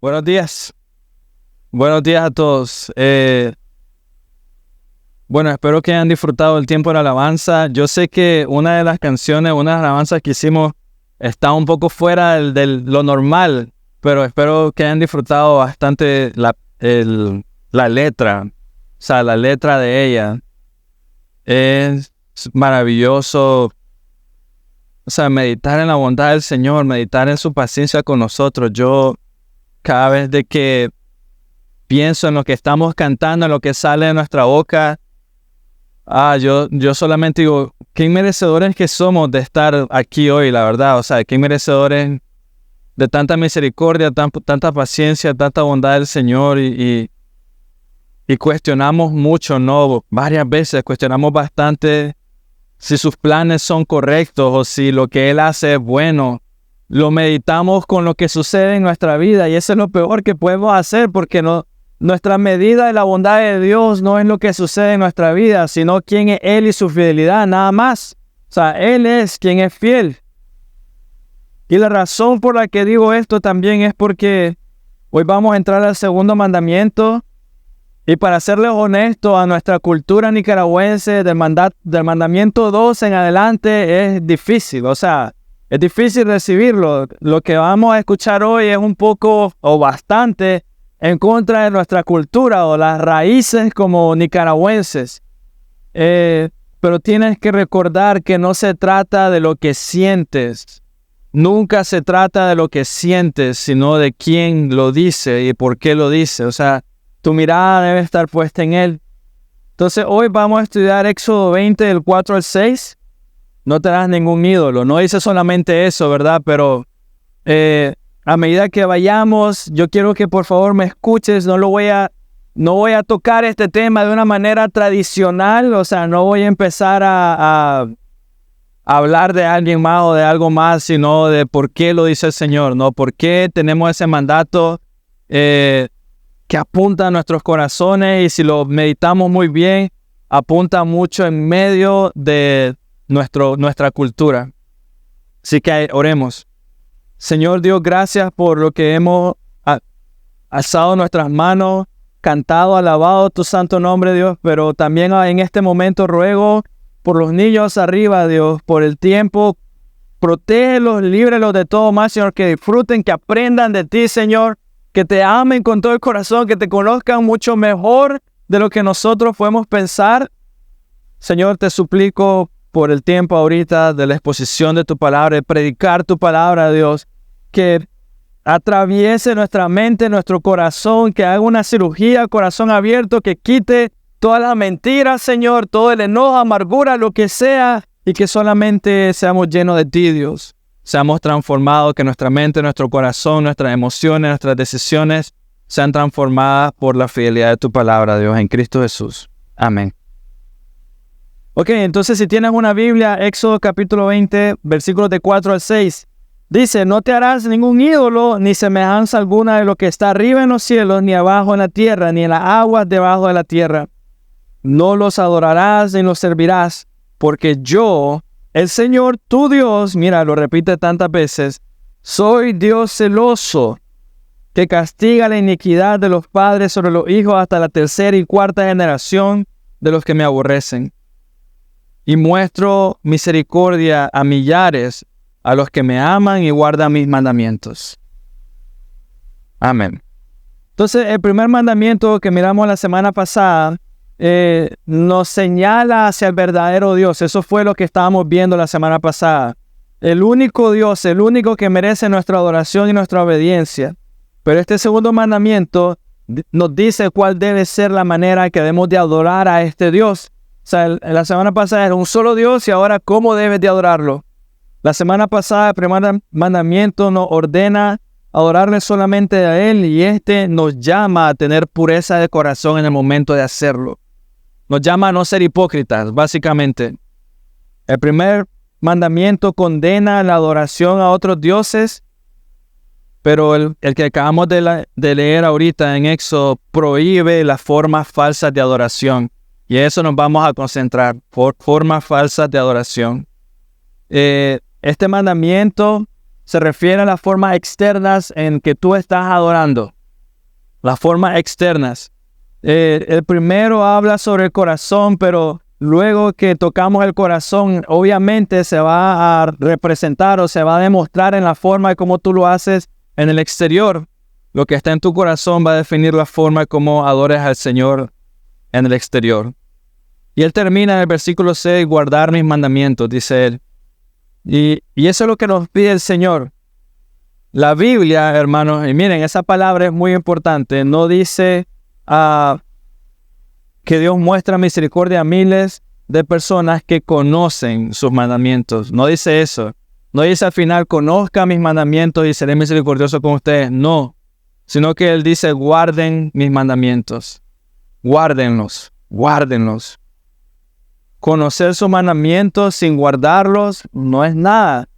Buenos días. Buenos días a todos. Espero que hayan disfrutado el tiempo de la alabanza. Yo sé que una de las alabanzas que hicimos está un poco fuera de lo normal, pero espero que hayan disfrutado bastante la letra. O sea, la letra de ella es maravilloso. O sea, meditar en la bondad del Señor, meditar en su paciencia con nosotros. Yo, cada vez de que pienso en lo que estamos cantando, en lo que sale de nuestra boca, yo solamente digo, qué merecedores que somos de estar aquí hoy, la verdad. O sea, qué merecedores de tanta misericordia, tanta paciencia, tanta bondad del Señor. Y cuestionamos mucho, ¿no? Varias veces cuestionamos bastante si sus planes son correctos o si lo que Él hace es bueno. Lo meditamos con lo que sucede en nuestra vida y eso es lo peor que podemos hacer, porque nuestra medida de la bondad de Dios no es lo que sucede en nuestra vida, sino quién es Él y su fidelidad, nada más. O sea, Él es quien es fiel. Y la razón por la que digo esto también es porque hoy vamos a entrar al segundo mandamiento. Y para serles honesto, a nuestra cultura nicaragüense, del mandamiento 2 en adelante es difícil. O sea, es difícil recibirlo. Lo que vamos a escuchar hoy es un poco o bastante en contra de nuestra cultura o las raíces como nicaragüenses. Pero tienes que recordar que no se trata de lo que sientes. Nunca se trata de lo que sientes, sino de quién lo dice y por qué lo dice. O sea, tu mirada debe estar puesta en Él. Entonces hoy vamos a estudiar Éxodo 20, del 4 al 6. No te das ningún ídolo. No dice solamente eso, ¿verdad? Pero a medida que vayamos, yo quiero que por favor me escuches. No voy a tocar este tema de una manera tradicional. O sea, no voy a empezar a hablar de alguien más o de algo más, sino de por qué lo dice el Señor, ¿no? ¿Por qué tenemos ese mandato que apunta a nuestros corazones? Y si lo meditamos muy bien, apunta mucho en medio de nuestra cultura. Así que oremos. Señor Dios, gracias por lo que hemos alzado nuestras manos, cantado, alabado tu santo nombre, Dios, pero también en este momento ruego por los niños arriba, Dios, por el tiempo. Protégelos, líbrelos de todo mal, Señor, que disfruten, que aprendan de ti, Señor, que te amen con todo el corazón, que te conozcan mucho mejor de lo que nosotros podemos pensar. Señor, te suplico por el tiempo ahorita de la exposición de tu palabra, de predicar tu palabra, Dios, que atraviese nuestra mente, nuestro corazón, que haga una cirugía, corazón abierto, que quite todas las mentiras, Señor, todo el enojo, amargura, lo que sea, y que solamente seamos llenos de ti, Dios. Seamos transformados, que nuestra mente, nuestro corazón, nuestras emociones, nuestras decisiones sean transformadas por la fidelidad de tu palabra, Dios, en Cristo Jesús. Amén. Ok, entonces si tienes una Biblia, Éxodo capítulo 20, versículos de 4 al 6, dice: no te harás ningún ídolo, ni semejanza alguna de lo que está arriba en los cielos, ni abajo en la tierra, ni en las aguas debajo de la tierra. No los adorarás ni los servirás, porque yo, el Señor tu Dios, mira, lo repite tantas veces, soy Dios celoso, que castiga la iniquidad de los padres sobre los hijos hasta la tercera y cuarta generación de los que me aborrecen. Y muestro misericordia a millares, a los que me aman y guardan mis mandamientos. Amén. Entonces, el primer mandamiento que miramos la semana pasada nos señala hacia el verdadero Dios. Eso fue lo que estábamos viendo la semana pasada. El único Dios, el único que merece nuestra adoración y nuestra obediencia. Pero este segundo mandamiento nos dice cuál debe ser la manera que debemos de adorar a este Dios. O sea, la semana pasada era un solo Dios y ahora cómo debes de adorarlo. La semana pasada el primer mandamiento nos ordena adorarle solamente a Él, y este nos llama a tener pureza de corazón en el momento de hacerlo. Nos llama a no ser hipócritas, básicamente. El primer mandamiento condena la adoración a otros dioses, pero el que acabamos de leer ahorita en Éxodo prohíbe las formas falsas de adoración. Y a eso nos vamos a concentrar, por formas falsas de adoración. Este mandamiento se refiere a las formas externas en que tú estás adorando. las formas externas. El primero habla sobre el corazón, pero luego que tocamos el corazón, obviamente se va a representar o se va a demostrar en la forma de cómo tú lo haces en el exterior. Lo que está en tu corazón va a definir la forma como adores al Señor en el exterior. Y él termina en el versículo 6, guardar mis mandamientos, dice él. Y eso es lo que nos pide el Señor. La Biblia, hermanos, y miren, esa palabra es muy importante. No dice que Dios muestra misericordia a miles de personas que conocen sus mandamientos. No dice eso. No dice al final, conozca mis mandamientos y seré misericordioso con ustedes. No. Sino que él dice, guarden mis mandamientos. Guárdenlos. Guárdenlos. Conocer sus mandamientos sin guardarlos no es nada.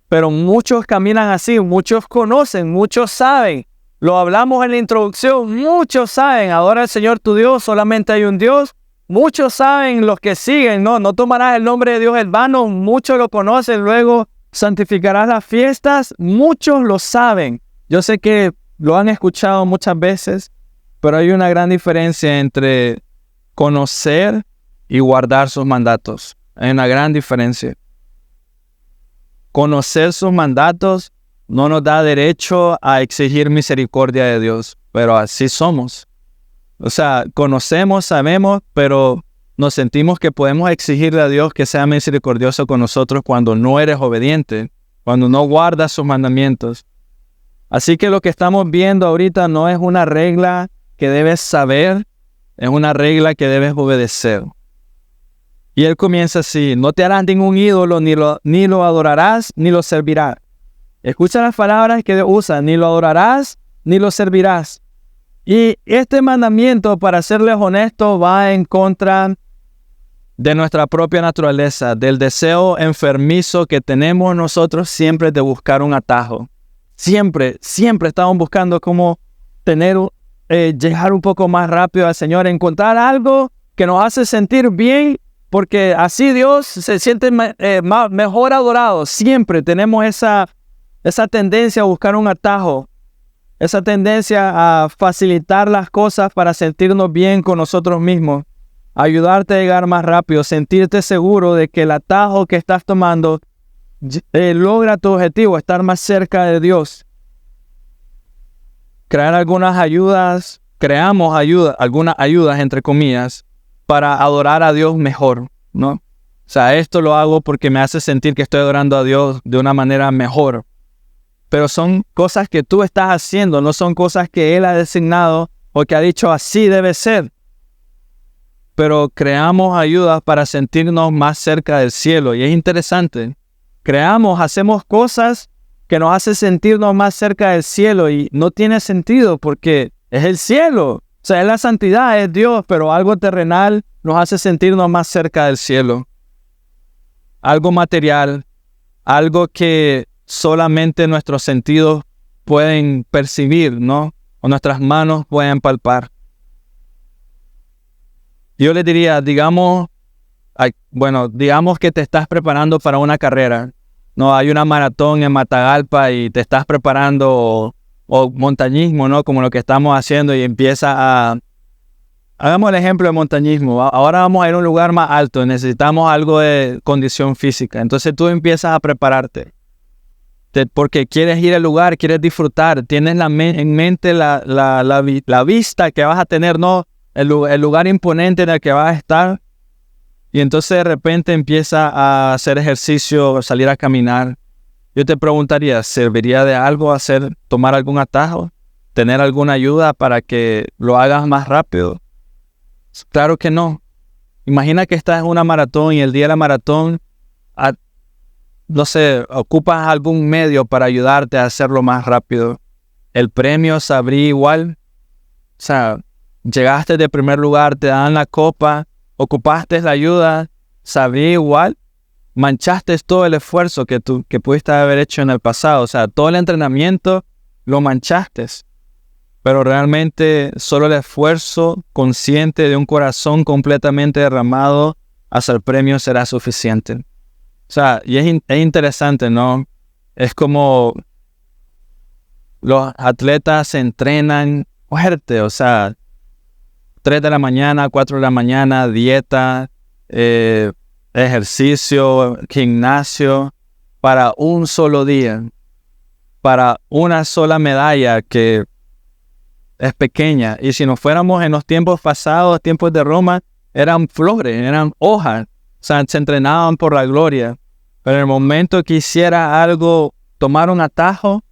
Pero muchos caminan así, muchos conocen, muchos saben. Lo hablamos en la introducción, muchos saben. Adora al Señor tu Dios, solamente hay un Dios. Muchos saben los que siguen, no tomarás el nombre de Dios en vano. Muchos lo conocen, luego santificarás las fiestas. Muchos lo saben. Yo sé que lo han escuchado muchas veces, pero hay una gran diferencia entre conocer y guardar sus mandatos. Hay una gran diferencia. Conocer sus mandatos no nos da derecho a exigir misericordia de Dios, pero así somos. O sea, conocemos, sabemos, pero nos sentimos que podemos exigirle a Dios que sea misericordioso con nosotros cuando no eres obediente, cuando no guardas sus mandamientos. Así que lo que estamos viendo ahorita no es una regla que debes saber, es una regla que debes obedecer. Y él comienza así, no te harás ningún ídolo, ni lo adorarás, ni lo servirás. Escucha las palabras que Dios usa, ni lo adorarás, ni lo servirás. Y este mandamiento, para serles honestos, va en contra de nuestra propia naturaleza, del deseo enfermizo que tenemos nosotros siempre de buscar un atajo. Siempre estamos buscando cómo llegar un poco más rápido al Señor, encontrar algo que nos hace sentir bien, porque así Dios se siente mejor adorado. Siempre tenemos esa tendencia a buscar un atajo, esa tendencia a facilitar las cosas para sentirnos bien con nosotros mismos, ayudarte a llegar más rápido, sentirte seguro de que el atajo que estás tomando logra tu objetivo, estar más cerca de Dios. Creamos algunas ayudas, entre comillas, para adorar a Dios mejor, ¿no? O sea, esto lo hago porque me hace sentir que estoy adorando a Dios de una manera mejor. Pero son cosas que tú estás haciendo, no son cosas que Él ha designado o que ha dicho así debe ser. Pero creamos ayudas para sentirnos más cerca del cielo. Y es interesante. Hacemos cosas que nos hacen sentirnos más cerca del cielo y no tiene sentido porque es el cielo. O sea, es la santidad, es Dios, pero algo terrenal nos hace sentirnos más cerca del cielo. Algo material, algo que solamente nuestros sentidos pueden percibir, ¿no? O nuestras manos pueden palpar. Yo les diría, digamos que te estás preparando para una carrera. No, hay una maratón en Matagalpa y te estás preparando o montañismo, ¿no? Como lo que estamos haciendo y hagamos el ejemplo de montañismo. Ahora vamos a ir a un lugar más alto, necesitamos algo de condición física. Entonces tú empiezas a prepararte. Porque quieres ir al lugar, quieres disfrutar, tienes en mente la vista que vas a tener, ¿no? El lugar imponente en el que vas a estar. Y entonces de repente empieza a hacer ejercicio, salir a caminar. Yo te preguntaría, ¿serviría de algo tomar algún atajo? ¿Tener alguna ayuda para que lo hagas más rápido? Claro que no. Imagina que estás en una maratón y el día de la maratón, no sé, ocupas algún medio para ayudarte a hacerlo más rápido. ¿El premio sabría igual? O sea, llegaste de primer lugar, te dan la copa, ocupaste la ayuda, ¿sabría igual? Manchaste todo el esfuerzo que pudiste haber hecho en el pasado. O sea, todo el entrenamiento lo manchaste. Pero realmente solo el esfuerzo consciente de un corazón completamente derramado hacia el premio será suficiente. O sea, y es interesante, ¿no? Es como los atletas se entrenan fuerte, o sea, 3 de la mañana, 4 de la mañana, dieta, ejercicio, gimnasio, para un solo día, para una sola medalla que es pequeña. Y si nos fuéramos en los tiempos pasados, tiempos de Roma, eran flores, eran hojas, o sea, se entrenaban por la gloria. Pero en el momento que hiciera algo, tomar un atajo,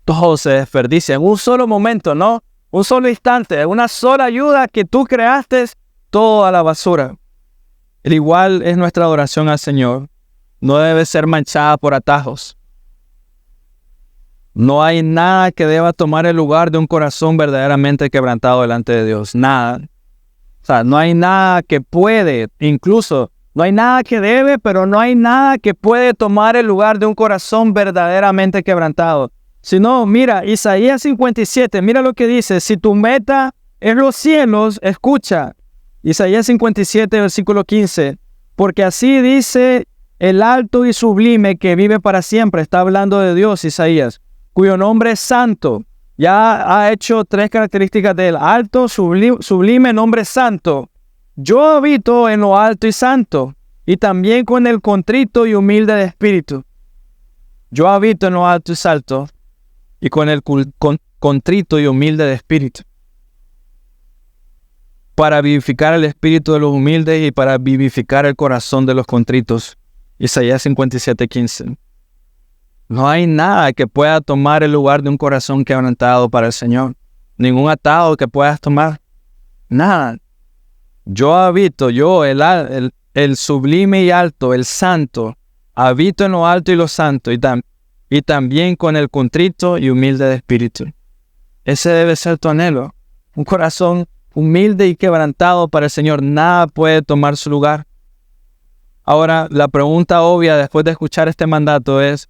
todo se desperdicia. En un solo momento, ¿no? Un solo instante, una sola ayuda que tú creaste, todo a la basura. El igual es nuestra adoración al Señor. No debe ser manchada por atajos. No hay nada que deba tomar el lugar de un corazón verdaderamente quebrantado delante de Dios. Nada. O sea, no hay nada que puede, incluso, no hay nada que debe, pero no hay nada que puede tomar el lugar de un corazón verdaderamente quebrantado. Si no, mira, Isaías 57, mira lo que dice. Si tu meta es los cielos, escucha. Isaías 57, versículo 15. Porque así dice el alto y sublime que vive para siempre. Está hablando de Dios, Isaías, cuyo nombre es santo. Ya ha hecho 3 características de él. Alto, sublime, nombre santo. Yo habito en lo alto y santo, y también con el contrito y humilde de espíritu. Yo habito en lo alto y santo, y con el contrito y humilde de espíritu, para vivificar el espíritu de los humildes y para vivificar el corazón de los contritos. Isaías 57:15. No hay nada que pueda tomar el lugar de un corazón quebrantado para el Señor. Ningún atado que puedas tomar. Nada. Yo habito, el sublime y alto, el santo, habito en lo alto y lo santo, y también con el contrito y humilde de espíritu. Ese debe ser tu anhelo. Un corazón humilde y quebrantado para el Señor. Nada puede tomar su lugar. Ahora, la pregunta obvia después de escuchar este mandato es,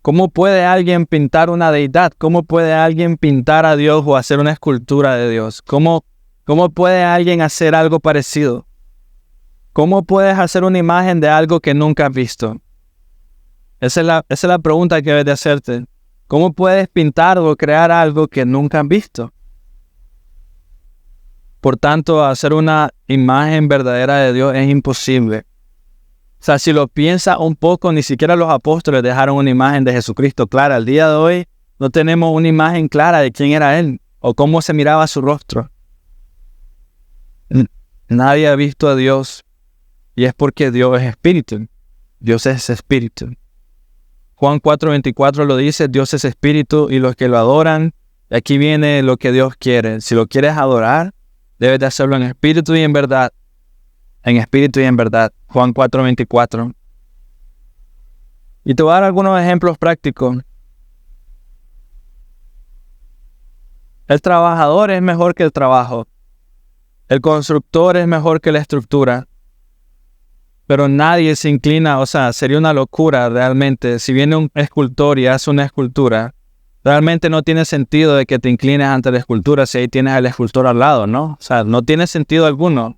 ¿cómo puede alguien pintar una deidad? ¿Cómo puede alguien pintar a Dios o hacer una escultura de Dios? ¿Cómo puede alguien hacer algo parecido? ¿Cómo puedes hacer una imagen de algo que nunca has visto? Esa es la pregunta que debes de hacerte. ¿Cómo puedes pintar o crear algo que nunca has visto? Por tanto, hacer una imagen verdadera de Dios es imposible. O sea, si lo piensas un poco, ni siquiera los apóstoles dejaron una imagen de Jesucristo clara. Al día de hoy no tenemos una imagen clara de quién era Él o cómo se miraba su rostro. Nadie ha visto a Dios, y es porque Dios es espíritu. Dios es espíritu. Juan 4:24 lo dice, Dios es espíritu y los que lo adoran, aquí viene lo que Dios quiere. Si lo quieres adorar, debes de hacerlo en espíritu y en verdad. En espíritu y en verdad. Juan 4:24. Y te voy a dar algunos ejemplos prácticos. El trabajador es mejor que el trabajo. El constructor es mejor que la estructura. Pero nadie se inclina, o sea, sería una locura realmente. Si viene un escultor y hace una escultura, realmente no tiene sentido de que te inclines ante la escultura si ahí tienes al escultor al lado, ¿no? O sea, no tiene sentido alguno.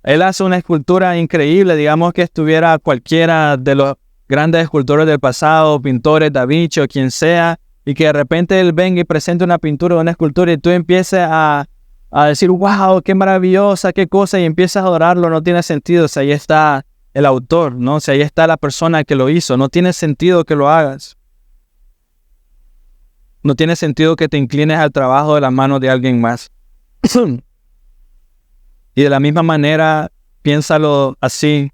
Él hace una escultura increíble, digamos que estuviera cualquiera de los grandes escultores del pasado, pintores, Da Vinci o quien sea, y que de repente él venga y presente una pintura o una escultura y tú empieces a decir, wow, qué maravillosa, qué cosa, y empiezas a adorarlo, no tiene sentido. Si ahí está el autor, ¿no? Si ahí está la persona que lo hizo, no tiene sentido que lo hagas. No tiene sentido que te inclines al trabajo de las manos de alguien más. Y de la misma manera, piénsalo así.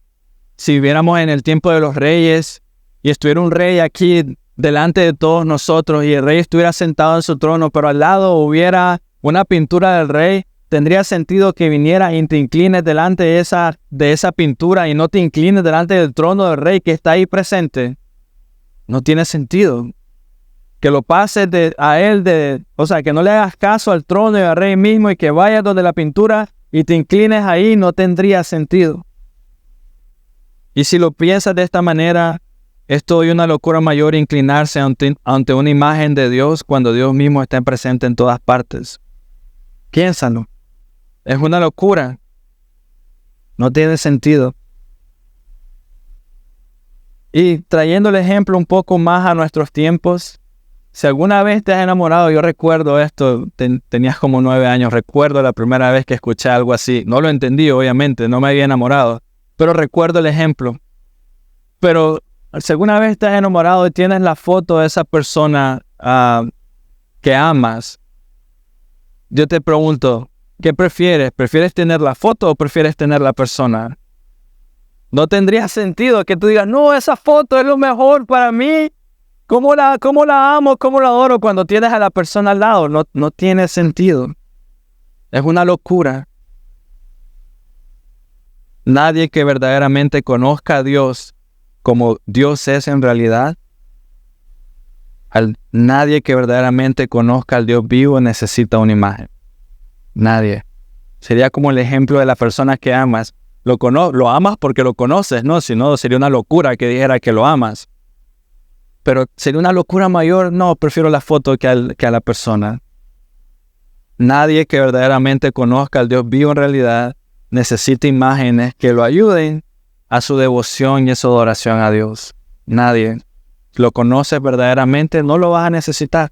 Si viviéramos en el tiempo de los reyes y estuviera un rey aquí delante de todos nosotros y el rey estuviera sentado en su trono, pero al lado hubiera una pintura del rey, tendría sentido que viniera y te inclines delante de esa pintura y no te inclines delante del trono del rey que está ahí presente. No tiene sentido. Que lo pases a él, o sea, que no le hagas caso al trono y al rey mismo y que vayas donde la pintura y te inclines ahí, no tendría sentido. Y si lo piensas de esta manera, es todavía una locura mayor inclinarse ante una imagen de Dios cuando Dios mismo está presente en todas partes. Piénsalo. Es una locura. No tiene sentido. Y trayendo el ejemplo un poco más a nuestros tiempos, Si alguna vez te has enamorado, yo recuerdo esto, tenías como 9 años, recuerdo la primera vez que escuché algo así. No lo entendí, obviamente, no me había enamorado, pero recuerdo el ejemplo. Pero si alguna vez te has enamorado y tienes la foto de esa persona que amas, yo te pregunto, ¿qué prefieres? ¿Prefieres tener la foto o prefieres tener la persona? No tendría sentido que tú digas, no, esa foto es lo mejor para mí. ¿Cómo la amo? ¿Cómo la adoro? Cuando tienes a la persona al lado, no tiene sentido. Es una locura. Nadie que verdaderamente conozca a Dios como Dios es en realidad, nadie que verdaderamente conozca al Dios vivo necesita una imagen. Nadie. Sería como el ejemplo de la persona que amas. Lo amas porque lo conoces, ¿no? Si no, sería una locura que dijera que lo amas. Pero sería una locura mayor. No, prefiero la foto que a la persona. Nadie que verdaderamente conozca al Dios vivo en realidad necesita imágenes que lo ayuden a su devoción y a su adoración a Dios. Nadie. Si lo conoces verdaderamente, no lo vas a necesitar.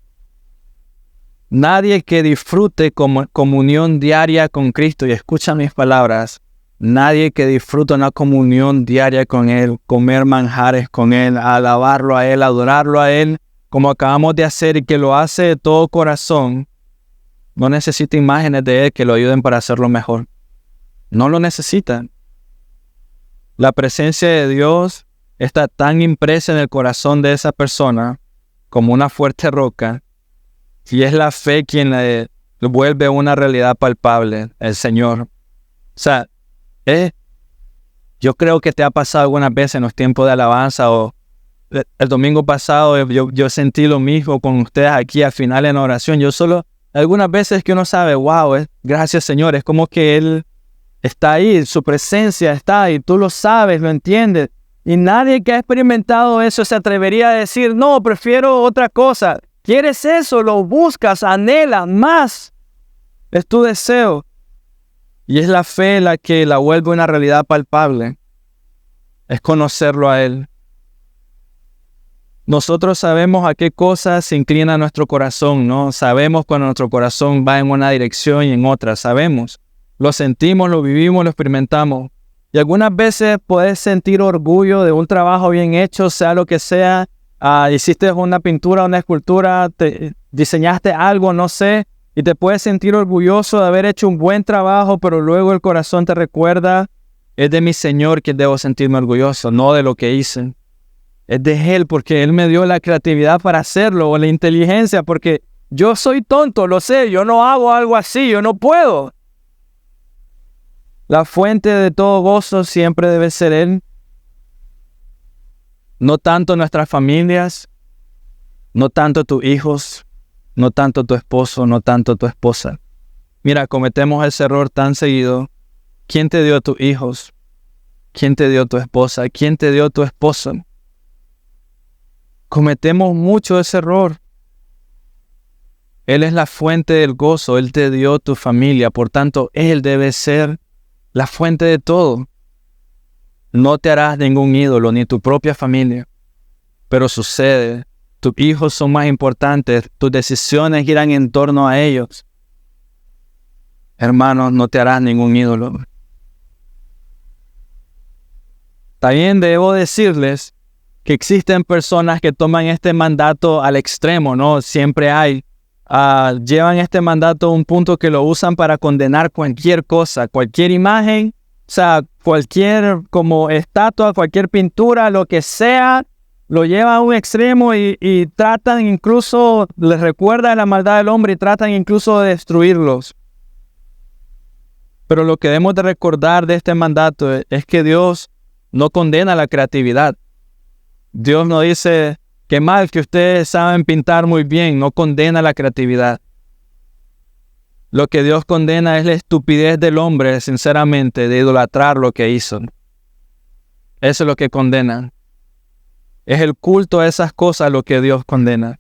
Nadie que disfrute comunión diaria con Cristo, y escucha mis palabras, nadie que disfrute una comunión diaria con Él, comer manjares con Él, alabarlo a Él, adorarlo a Él, como acabamos de hacer y que lo hace de todo corazón, no necesita imágenes de Él que lo ayuden para hacerlo mejor. No lo necesitan. La presencia de Dios está tan impresa en el corazón de esa persona como una fuerte roca, y es la fe quien le vuelve una realidad palpable, el Señor. O sea, yo creo que te ha pasado algunas veces en los tiempos de alabanza, o el domingo pasado yo sentí lo mismo con ustedes aquí al final en oración. Algunas veces que uno sabe, wow, gracias Señor, es como que Él está ahí, su presencia está ahí, tú lo sabes, lo entiendes. Y nadie que ha experimentado eso se atrevería a decir, no, prefiero otra cosa. ¿Quieres eso? Lo buscas, anhelas más. Es tu deseo. Y es la fe la que la vuelve una realidad palpable. Es conocerlo a Él. Nosotros sabemos a qué cosas se inclina nuestro corazón, ¿no? Sabemos cuando nuestro corazón va en una dirección y en otra. Sabemos. Lo sentimos, lo vivimos, lo experimentamos. Y algunas veces puedes sentir orgullo de un trabajo bien hecho, sea lo que sea. Hiciste una pintura, una escultura, diseñaste algo, no sé, y te puedes sentir orgulloso de haber hecho un buen trabajo, pero luego el corazón te recuerda, es de mi Señor que debo sentirme orgulloso, no de lo que hice. Es de Él porque Él me dio la creatividad para hacerlo, o la inteligencia, porque yo soy tonto, lo sé, yo no hago algo así, yo no puedo. La fuente de todo gozo siempre debe ser Él. No tanto nuestras familias, no tanto tus hijos, no tanto tu esposo, no tanto tu esposa. Mira, cometemos ese error tan seguido. ¿Quién te dio tus hijos? ¿Quién te dio tu esposa? ¿Quién te dio tu esposo? Cometemos mucho ese error. Él es la fuente del gozo, Él te dio tu familia, por tanto, Él debe ser la fuente de todo. No te harás ningún ídolo, ni tu propia familia. Pero sucede, tus hijos son más importantes, tus decisiones giran en torno a ellos. Hermanos, no te harás ningún ídolo. También debo decirles que existen personas que toman este mandato al extremo, ¿no? Siempre hay. Llevan este mandato a un punto que lo usan para condenar cualquier cosa, cualquier imagen, o sea, cualquier como estatua, cualquier pintura, lo que sea, lo llevan a un extremo y tratan incluso, les recuerda la maldad del hombre y tratan incluso de destruirlos. Pero lo que debemos de recordar de este mandato es que Dios no condena la creatividad. Dios no dice, qué mal que ustedes saben pintar muy bien, no condena la creatividad. Lo que Dios condena es la estupidez del hombre, sinceramente, de idolatrar lo que hizo. Eso es lo que condena. Es el culto a esas cosas lo que Dios condena.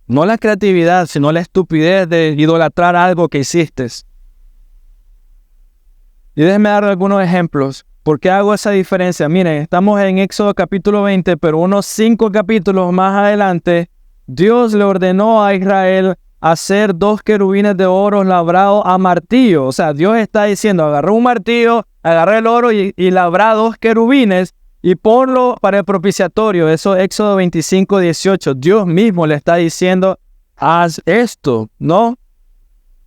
No la creatividad, sino la estupidez de idolatrar algo que hiciste. Y déjenme dar algunos ejemplos. ¿Por qué hago esa diferencia? Miren, estamos en Éxodo capítulo 20, pero unos 5 capítulos más adelante Dios le ordenó a Israel hacer 2 querubines de oro labrados a martillo. O sea, Dios está diciendo, agarró un martillo, agarré el oro y labrá 2 querubines y ponlo para el propiciatorio. Eso es Éxodo 25, 18. Dios mismo le está diciendo, haz esto, ¿no?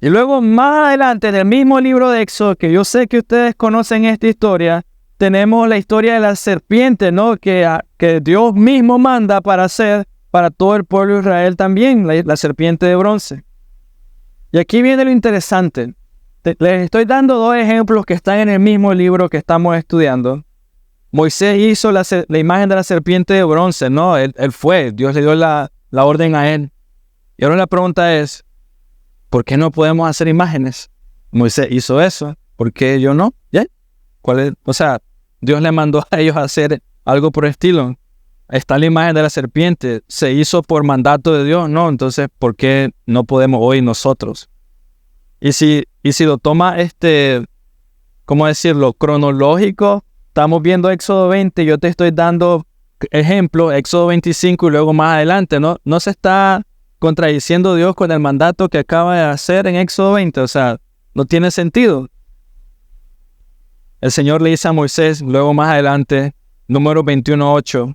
Y luego más adelante, en el mismo libro de Éxodo, que yo sé que ustedes conocen esta historia, tenemos la historia de la serpiente, ¿no? Que Dios mismo manda para hacer para todo el pueblo de Israel también, la serpiente de bronce. Y aquí viene lo interesante. Les estoy dando 2 ejemplos que están en el mismo libro que estamos estudiando. Moisés hizo la imagen de la serpiente de bronce, ¿no? Él fue, Dios le dio la orden a él. Y ahora la pregunta es, ¿por qué no podemos hacer imágenes? Moisés hizo eso, ¿por qué yo no? ¿Ya? ¿Cuál es? O sea, Dios le mandó a ellos a hacer algo por el estilo. Está la imagen de la serpiente, se hizo por mandato de Dios, ¿no? Entonces, ¿por qué no podemos hoy nosotros? Y si lo toma, ¿cómo decirlo? Cronológico, estamos viendo Éxodo 20, yo te estoy dando ejemplo, Éxodo 25 y luego más adelante, ¿no? No se está contradiciendo Dios con el mandato que acaba de hacer en Éxodo 20, o sea, no tiene sentido. El Señor le dice a Moisés, luego más adelante, número 21:8,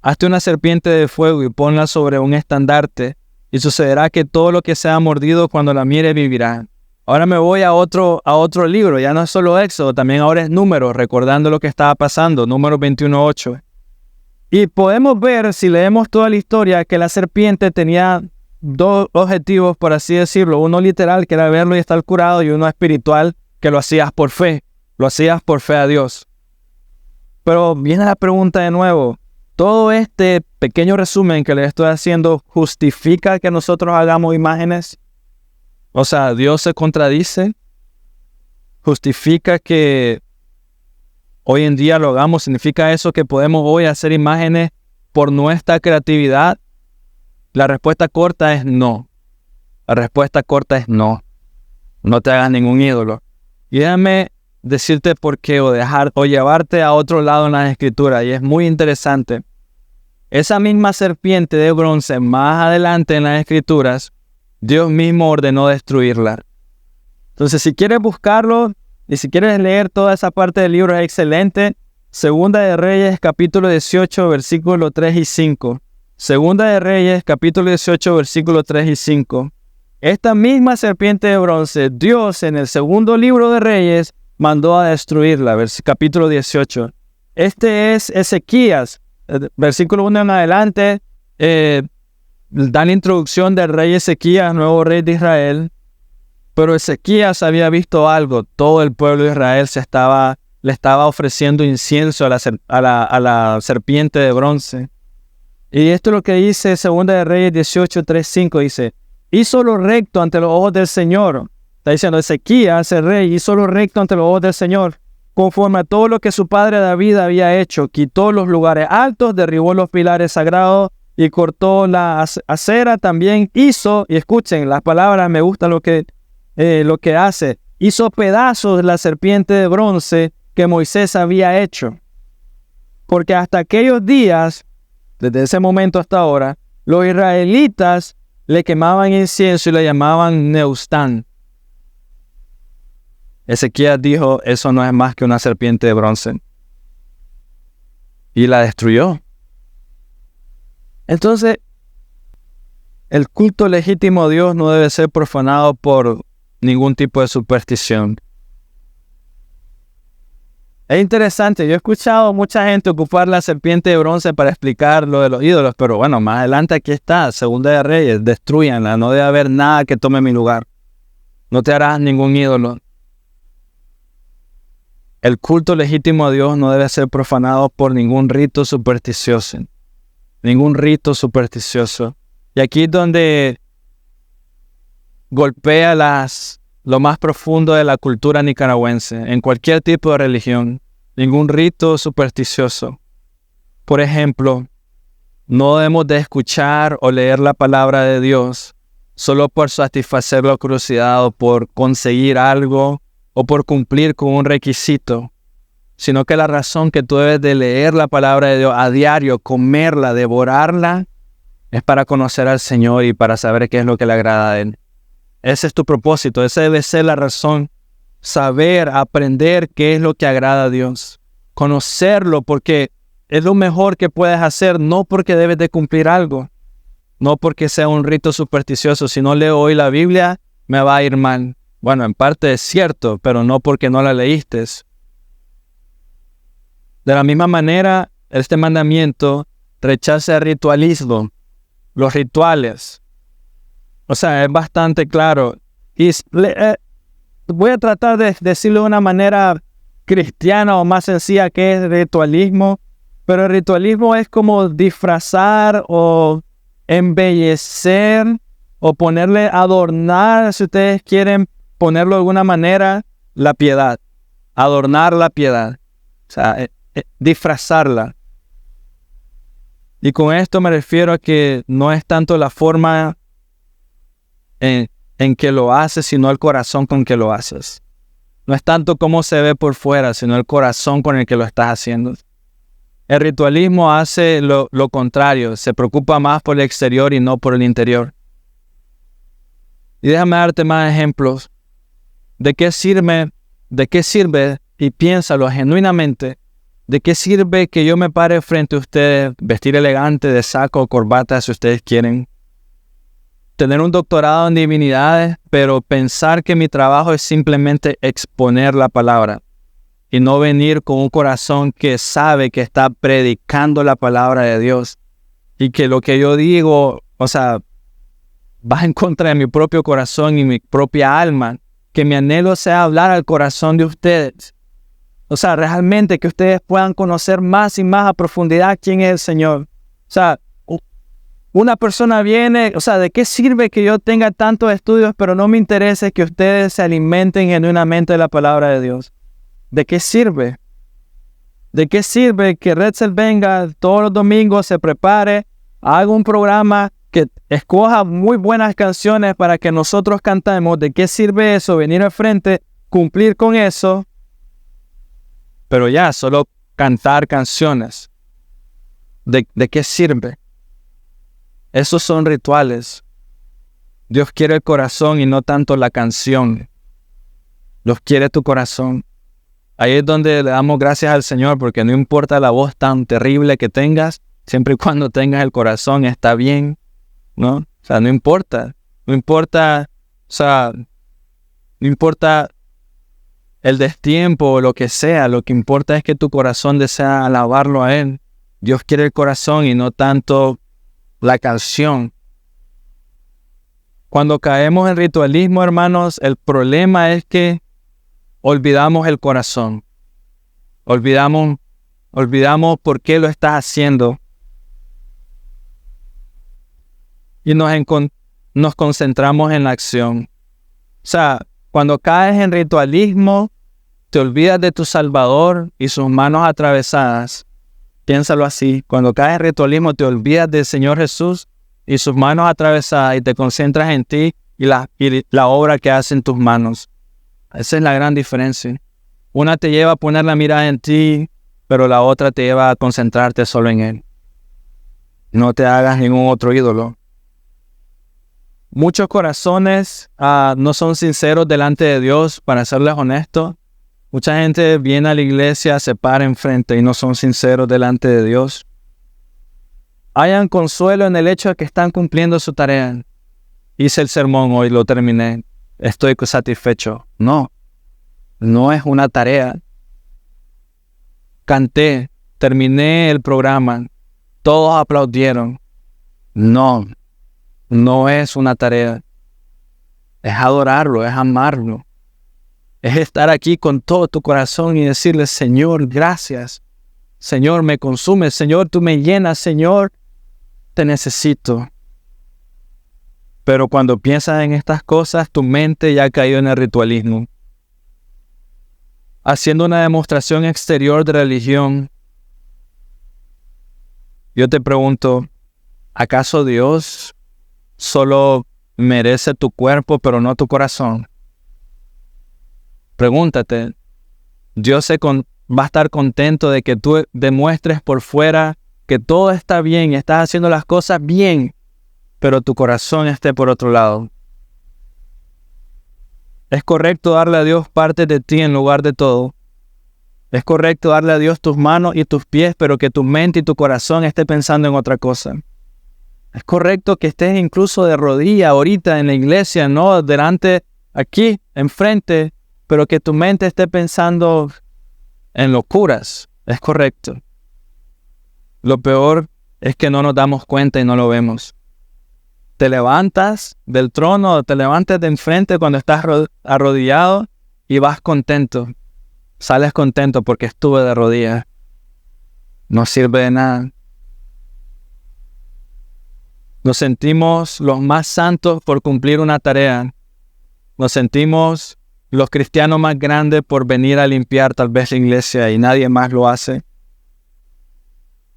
hazte una serpiente de fuego y ponla sobre un estandarte, y sucederá que todo lo que sea mordido cuando la mire vivirá. Ahora me voy a otro libro, ya no es solo Éxodo, también ahora es Números, recordando lo que estaba pasando, Números 21:8. Y podemos ver, si leemos toda la historia, que la serpiente tenía 2 objetivos, por así decirlo. Uno literal, que era verlo y estar curado, y uno espiritual, que lo hacías por fe. Lo hacías por fe a Dios. Pero viene la pregunta de nuevo. ¿Todo este pequeño resumen que les estoy haciendo justifica que nosotros hagamos imágenes? O sea, ¿Dios se contradice? ¿Justifica que hoy en día lo hagamos? ¿Significa eso que podemos hoy hacer imágenes por nuestra creatividad? La respuesta corta es no. La respuesta corta es no. No te hagas ningún ídolo. Y déjame decirte por qué o llevarte a otro lado en las escrituras. Y es muy interesante. Esa misma serpiente de bronce, más adelante en las escrituras, Dios mismo ordenó destruirla. Entonces, si quieres buscarlo y si quieres leer toda esa parte del libro, es excelente. Segunda de Reyes, capítulo 18, versículos 3 y 5. Segunda de Reyes, capítulo 18, versículos 3 y 5. Esta misma serpiente de bronce, Dios en el segundo libro de Reyes mandó a destruirla, capítulo 18. Este es Ezequías, versículo 1 en adelante, da la introducción del rey Ezequías, nuevo rey de Israel. Pero Ezequías había visto algo, todo el pueblo de Israel le estaba ofreciendo incienso a la serpiente de bronce. Y esto es lo que dice Segunda de Reyes 18, 3, 5, dice, hizo lo recto ante los ojos del Señor. Está diciendo Ezequías, el rey, hizo lo recto ante los ojos del Señor, conforme a todo lo que su padre David había hecho. Quitó los lugares altos, derribó los pilares sagrados y cortó la acera. También hizo, y escuchen las palabras, me gusta lo que hace, hizo pedazos la serpiente de bronce que Moisés había hecho. Porque hasta aquellos días, desde ese momento hasta ahora, los israelitas le quemaban incienso y le llamaban Neustán. Ezequías dijo, eso no es más que una serpiente de bronce. Y la destruyó. Entonces, el culto legítimo a Dios no debe ser profanado por ningún tipo de superstición. Es interesante, yo he escuchado mucha gente ocupar la serpiente de bronce para explicar lo de los ídolos, pero bueno, más adelante aquí está, Segunda de Reyes, destruyanla, no debe haber nada que tome mi lugar. No te harás ningún ídolo. El culto legítimo a Dios no debe ser profanado por ningún rito supersticioso. Ningún rito supersticioso. Y aquí es donde golpea lo más profundo de la cultura nicaragüense, en cualquier tipo de religión, ningún rito supersticioso. Por ejemplo, no debemos de escuchar o leer la palabra de Dios solo por satisfacer la curiosidad o por conseguir algo o por cumplir con un requisito, sino que la razón que tú debes de leer la palabra de Dios a diario, comerla, devorarla, Es para conocer al Señor y para saber qué es lo que le agrada a Él. Ese es tu propósito, esa debe ser la razón. Saber, aprender qué es lo que agrada a Dios. Conocerlo porque es lo mejor que puedes hacer, no porque debes de cumplir algo. No porque sea un rito supersticioso. Si no leo hoy la Biblia, me va a ir mal. Bueno, en parte es cierto, pero no porque no la leíste. De la misma manera, este mandamiento rechaza el ritualismo, los rituales. O sea, es bastante claro. Y voy a tratar de decirlo de una manera cristiana o más sencilla que es ritualismo. Pero el ritualismo es como disfrazar o embellecer o ponerle, adornar, si ustedes quieren ponerlo de alguna manera, la piedad. Adornar la piedad. O sea, disfrazarla. Y con esto me refiero a que no es tanto la forma en que lo haces, sino el corazón con que lo haces. No es tanto cómo se ve por fuera, sino el corazón con el que lo estás haciendo. El ritualismo hace lo contrario, se preocupa más por el exterior y no por el interior. Y déjame darte más ejemplos. ¿De qué sirve, y piénsalo genuinamente, de qué sirve que yo me pare frente a ustedes, vestir elegante de saco o corbata si ustedes quieren? Tener un doctorado en divinidades, pero pensar que mi trabajo es simplemente exponer la palabra. Y no venir con un corazón que sabe que está predicando la palabra de Dios. Y que lo que yo digo, o sea, va en contra de mi propio corazón y mi propia alma. Que mi anhelo sea hablar al corazón de ustedes. O sea, realmente que ustedes puedan conocer más y más a profundidad quién es el Señor. O sea, una persona viene, o sea, ¿de qué sirve que yo tenga tantos estudios, pero no me interese que ustedes se alimenten genuinamente de la palabra de Dios? ¿De qué sirve? ¿De qué sirve que Retzel venga todos los domingos, se prepare, haga un programa, que escoja muy buenas canciones para que nosotros cantemos? ¿De qué sirve eso? Venir al frente, cumplir con eso, pero ya, solo cantar canciones. ¿De qué sirve? Esos son rituales. Dios quiere el corazón y no tanto la canción. Dios quiere tu corazón. Ahí es donde le damos gracias al Señor, porque no importa la voz tan terrible que tengas, siempre y cuando tengas el corazón está bien, ¿no? O sea, no importa, o sea, no importa el destiempo o lo que sea, lo que importa es que tu corazón desea alabarlo a Él. Dios quiere el corazón y no tanto la canción. Cuando caemos en ritualismo, hermanos, el problema es que olvidamos el corazón. Olvidamos por qué lo estás haciendo. Y nos concentramos en la acción. O sea, cuando caes en ritualismo, te olvidas de tu Salvador y sus manos atravesadas. Piénsalo así. Cuando caes en ritualismo, te olvidas del Señor Jesús y sus manos atravesadas y te concentras en ti y la obra que hacen tus manos. Esa es la gran diferencia. Una te lleva a poner la mirada en ti, pero la otra te lleva a concentrarte solo en Él. No te hagas ningún otro ídolo. Muchos corazones no son sinceros delante de Dios, para serles honestos. Mucha gente viene a la iglesia, se para enfrente y no son sinceros delante de Dios. Hayan consuelo en el hecho de que están cumpliendo su tarea. Hice el sermón hoy, lo terminé. Estoy satisfecho. No es una tarea. Canté, terminé el programa, todos aplaudieron. No es una tarea. Es adorarlo, es amarlo. Es estar aquí con todo tu corazón y decirle: Señor, gracias. Señor, me consume. Señor, tú me llenas. Señor, te necesito. Pero cuando piensas en estas cosas, tu mente ya cayó en el ritualismo. Haciendo una demostración exterior de religión. Yo te pregunto, ¿acaso Dios solo merece tu cuerpo pero no tu corazón? Pregúntate, Dios va a estar contento de que tú demuestres por fuera que todo está bien y estás haciendo las cosas bien, pero tu corazón esté por otro lado. Es correcto darle a Dios parte de ti en lugar de todo. Es correcto darle a Dios tus manos y tus pies, pero que tu mente y tu corazón esté pensando en otra cosa. Es correcto que estés incluso de rodillas ahorita en la iglesia, no delante, aquí, enfrente, pero que tu mente esté pensando en locuras. Es correcto. Lo peor es que no nos damos cuenta y no lo vemos. Te levantas del trono, te levantas de enfrente cuando estás arrodillado y vas contento. Sales contento porque estuve de rodillas. No sirve de nada. Nos sentimos los más santos por cumplir una tarea. Nos sentimos los cristianos más grandes por venir a limpiar tal vez la iglesia y nadie más lo hace.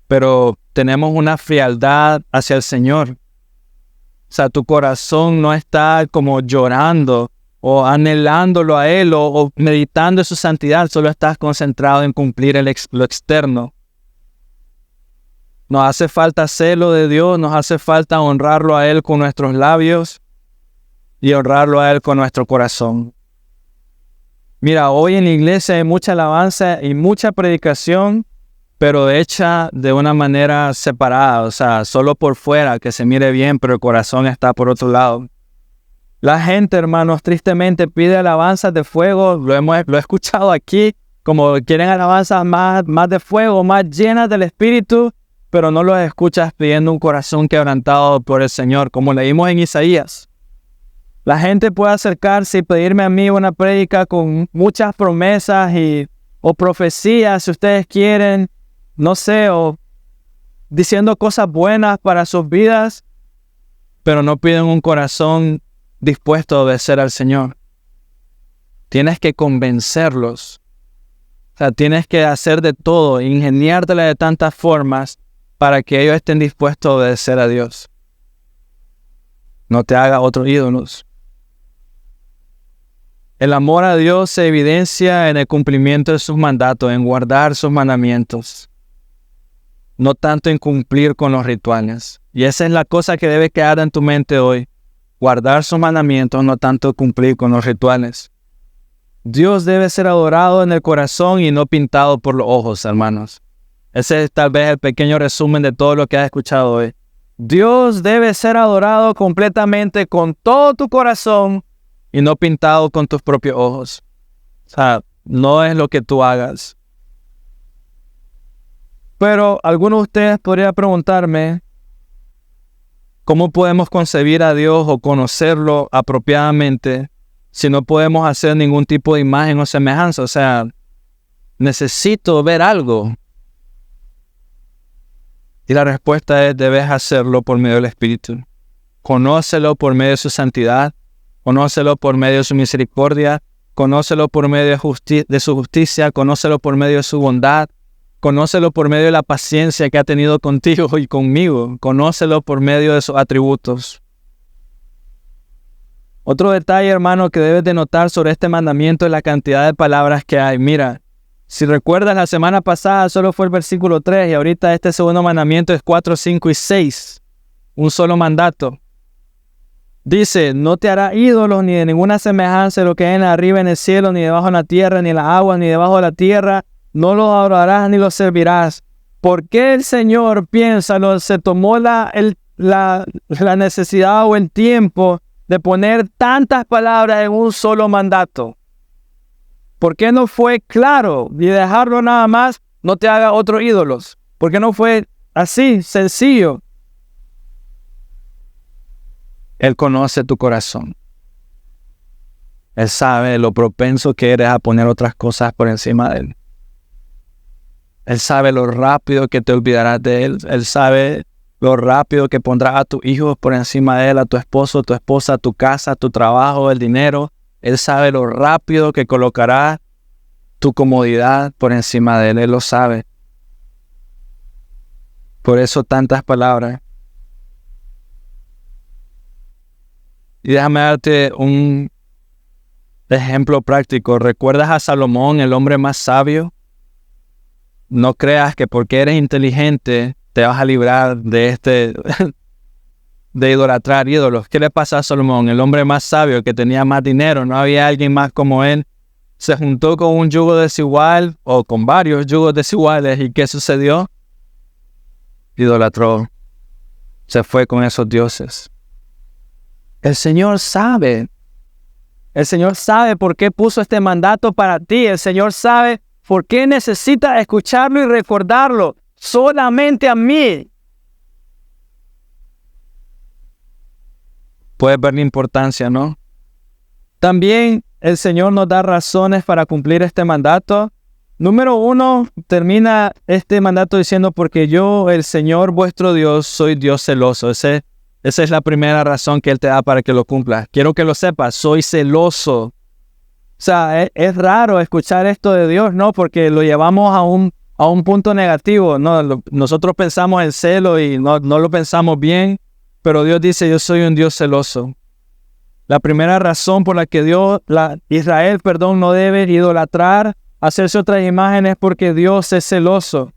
Pero tenemos una frialdad hacia el Señor. O sea, tu corazón no está como llorando o anhelándolo a Él o meditando en su santidad. Solo estás concentrado en cumplir lo externo. Nos hace falta celo de Dios, nos hace falta honrarlo a Él con nuestros labios y honrarlo a Él con nuestro corazón. Mira, hoy en la iglesia hay mucha alabanza y mucha predicación, pero hecha de una manera separada, o sea, solo por fuera, que se mire bien, pero el corazón está por otro lado. La gente, hermanos, tristemente pide alabanzas de fuego, lo he escuchado aquí, como quieren alabanzas más de fuego, más llenas del Espíritu, pero no los escuchas pidiendo un corazón quebrantado por el Señor, como leímos en Isaías. La gente puede acercarse y pedirme a mí una prédica con muchas promesas o profecías, si ustedes quieren, no sé, o diciendo cosas buenas para sus vidas, pero no piden un corazón dispuesto a obedecer al Señor. Tienes que convencerlos. O sea, tienes que hacer de todo, ingeniártela de tantas formas para que ellos estén dispuestos a obedecer a Dios. No te haga otros ídolos. El amor a Dios se evidencia en el cumplimiento de sus mandatos, en guardar sus mandamientos, no tanto en cumplir con los rituales. Y esa es la cosa que debe quedar en tu mente hoy. Guardar sus mandamientos, no tanto cumplir con los rituales. Dios debe ser adorado en el corazón y no pintado por los ojos, hermanos. Ese es tal vez el pequeño resumen de todo lo que has escuchado hoy. Dios debe ser adorado completamente con todo tu corazón y no pintado con tus propios ojos. O sea, no es lo que tú hagas. Pero algunos de ustedes podrían preguntarme, ¿cómo podemos concebir a Dios o conocerlo apropiadamente si no podemos hacer ningún tipo de imagen o semejanza? O sea, necesito ver algo. Y la respuesta es, debes hacerlo por medio del Espíritu. Conócelo por medio de su santidad, conócelo por medio de su misericordia, conócelo por medio de su justicia, conócelo por medio de su bondad, conócelo por medio de la paciencia que ha tenido contigo y conmigo, conócelo por medio de sus atributos. Otro detalle, hermano, que debes de notar sobre este mandamiento es la cantidad de palabras que hay. Mira, si recuerdas, la semana pasada solo fue el versículo 3 y ahorita este segundo mandamiento es 4, 5 y 6. Un solo mandato. Dice, no te harás ídolos ni de ninguna semejanza de lo que hay en arriba en el cielo, ni debajo en la tierra, ni en las aguas, ni debajo de la tierra. No los adorarás ni los servirás. ¿Por qué el Señor, piénsalo, se tomó la necesidad o el tiempo de poner tantas palabras en un solo mandato? ¿Por qué no fue claro y dejarlo nada más, no te haga otros ídolos? ¿Por qué no fue así, sencillo? Él conoce tu corazón. Él sabe lo propenso que eres a poner otras cosas por encima de Él. Él sabe lo rápido que te olvidarás de Él. Él sabe lo rápido que pondrás a tus hijos por encima de Él, a tu esposo, tu esposa, tu casa, tu trabajo, el dinero. Él sabe lo rápido que colocará tu comodidad por encima de Él. Él lo sabe. Por eso tantas palabras. Y déjame darte un ejemplo práctico. ¿Recuerdas a Salomón, el hombre más sabio? No creas que porque eres inteligente te vas a librar de de idolatrar ídolos. ¿Qué le pasa a Salomón? El hombre más sabio, el que tenía más dinero, no había alguien más como él. Se juntó con un yugo desigual o con varios yugos desiguales. ¿Y qué sucedió? Idolatró. Se fue con esos dioses. El Señor sabe. El Señor sabe por qué puso este mandato para ti. El Señor sabe por qué necesitas escucharlo y recordarlo. Solamente a mí. Puedes ver la importancia, ¿no? También el Señor nos da razones para cumplir este mandato. Número 1, termina este mandato diciendo, porque yo, el Señor vuestro Dios, soy Dios celoso. Esa es la primera razón que Él te da para que lo cumplas. Quiero que lo sepas, soy celoso. O sea, es raro escuchar esto de Dios, ¿no? Porque lo llevamos a un punto negativo, ¿no? Nosotros pensamos en celo y no lo pensamos bien, pero Dios dice, yo soy un Dios celoso. La primera razón por la que Israel no debe idolatrar, hacerse otras imágenes, porque Dios es celoso.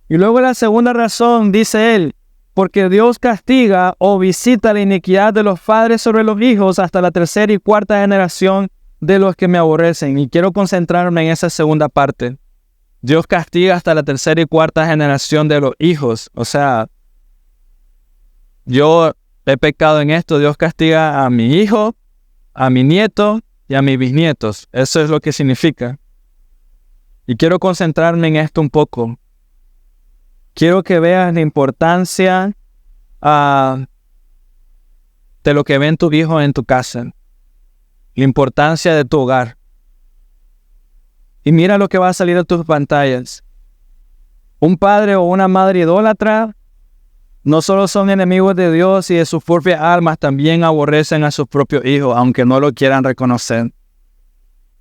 Y luego la segunda razón, dice él, porque Dios castiga o visita la iniquidad de los padres sobre los hijos hasta la tercera y cuarta generación de los que me aborrecen. Y quiero concentrarme en esa segunda parte. Dios castiga hasta la tercera y cuarta generación de los hijos. O sea, yo he pecado en esto. Dios castiga a mi hijo, a mi nieto y a mis bisnietos. Eso es lo que significa. Y quiero concentrarme en esto un poco. Quiero que veas la importancia de lo que ven tus hijos en tu casa. La importancia de tu hogar. Y mira lo que va a salir de tus pantallas. Un padre o una madre idólatra no solo son enemigos de Dios y de sus propias almas, también aborrecen a sus propios hijos, aunque no lo quieran reconocer.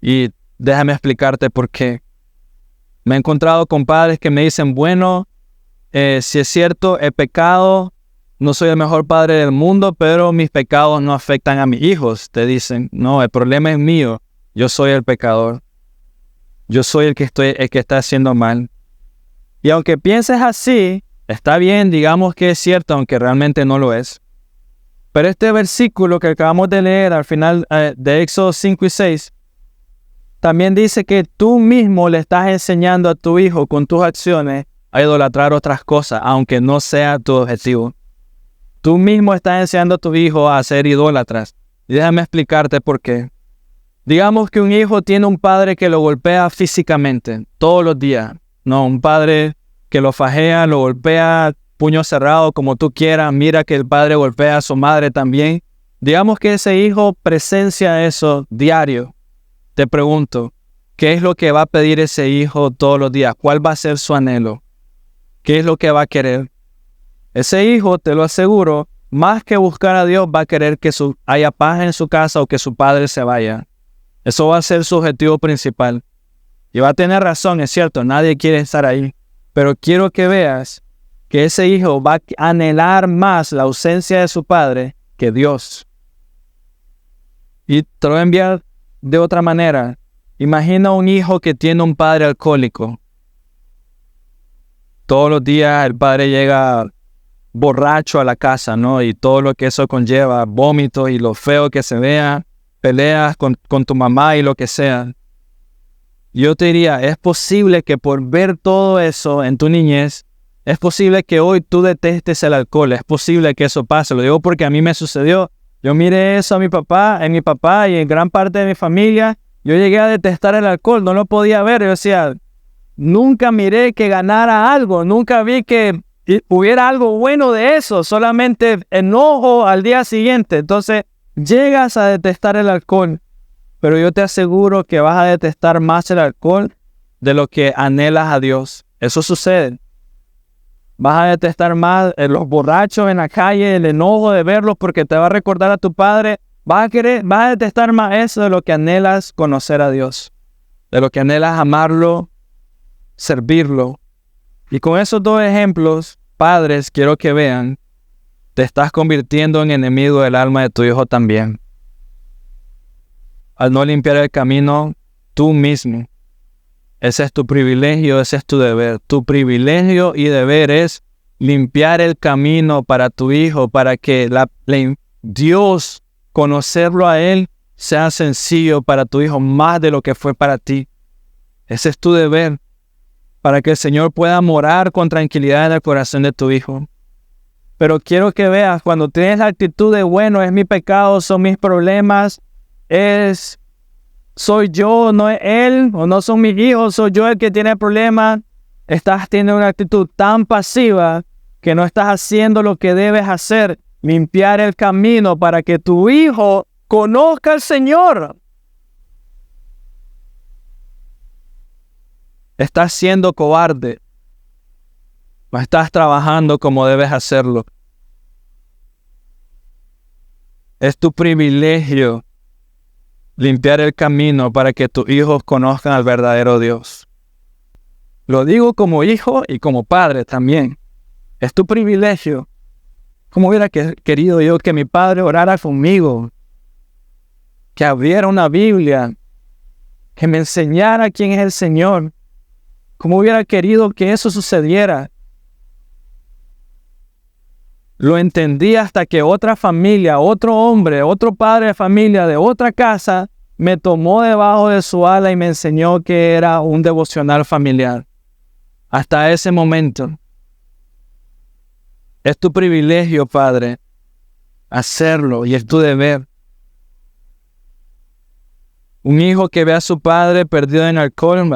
Y déjame explicarte por qué. Me he encontrado con padres que me dicen, bueno, si es cierto, he pecado, no soy el mejor padre del mundo, pero mis pecados no afectan a mis hijos. Te dicen, no, el problema es mío, yo soy el pecador. Yo soy el que está haciendo mal. Y aunque pienses así, está bien, digamos que es cierto, aunque realmente no lo es. Pero este versículo que acabamos de leer al final de Éxodo 5 y 6, también dice que tú mismo le estás enseñando a tu hijo con tus acciones a idolatrar otras cosas, aunque no sea tu objetivo. Tú mismo estás enseñando a tu hijo a ser idólatras. Y déjame explicarte por qué. Digamos que un hijo tiene un padre que lo golpea físicamente todos los días. No, un padre que lo fajea, lo golpea, puño cerrado, como tú quieras. Mira que el padre golpea a su madre también. Digamos que ese hijo presencia eso diario. Te pregunto, ¿qué es lo que va a pedir ese hijo todos los días? ¿Cuál va a ser su anhelo? ¿Qué es lo que va a querer? Ese hijo, te lo aseguro, más que buscar a Dios, va a querer que haya paz en su casa o que su padre se vaya. Eso va a ser su objetivo principal. Y va a tener razón, es cierto, nadie quiere estar ahí. Pero quiero que veas que ese hijo va a anhelar más la ausencia de su padre que Dios. Y te lo voy a enviar de otra manera. Imagina un hijo que tiene un padre alcohólico. Todos los días el padre llega borracho a la casa, ¿no? Y todo lo que eso conlleva, vómitos y lo feo que se vea, peleas con tu mamá y lo que sea. Yo te diría, es posible que por ver todo eso en tu niñez, es posible que hoy tú detestes el alcohol, es posible que eso pase. Lo digo porque a mí me sucedió. Yo miré eso en mi papá y en gran parte de mi familia. Yo llegué a detestar el alcohol, no lo podía ver. Yo decía, nunca miré que ganara algo, nunca vi que hubiera algo bueno de eso, solamente enojo al día siguiente. Entonces, llegas a detestar el alcohol, pero yo te aseguro que vas a detestar más el alcohol de lo que anhelas a Dios. Eso sucede. Vas a detestar más los borrachos en la calle, el enojo de verlos porque te va a recordar a tu padre. Vas a detestar más eso de lo que anhelas conocer a Dios, de lo que anhelas amarlo, servirlo. Y con esos dos ejemplos, padres, quiero que vean, te estás convirtiendo en enemigo del alma de tu hijo también. Al no limpiar el camino tú mismo. Ese es tu privilegio, ese es tu deber. Tu privilegio y deber es limpiar el camino para tu hijo, para que Dios, conocerlo a Él, sea sencillo para tu hijo, más de lo que fue para ti. Ese es tu deber, para que el Señor pueda morar con tranquilidad en el corazón de tu hijo. Pero quiero que veas, cuando tienes la actitud de, bueno, es mi pecado, son mis problemas, soy yo, no es él, o no son mis hijos, soy yo el que tiene el problema, estás teniendo una actitud tan pasiva que no estás haciendo lo que debes hacer, limpiar el camino para que tu hijo conozca al Señor. Estás siendo cobarde. No estás trabajando como debes hacerlo. Es tu privilegio limpiar el camino para que tus hijos conozcan al verdadero Dios. Lo digo como hijo y como padre también. Es tu privilegio. ¿Cómo hubiera querido yo que mi padre orara conmigo? Que abriera una Biblia. Que me enseñara quién es el Señor. ¿Cómo hubiera querido que eso sucediera? Lo entendí hasta que otra familia, otro hombre, otro padre de familia de otra casa me tomó debajo de su ala y me enseñó que era un devocional familiar. Hasta ese momento. Es tu privilegio, Padre, hacerlo y es tu deber. Un hijo que ve a su padre perdido en alcohol,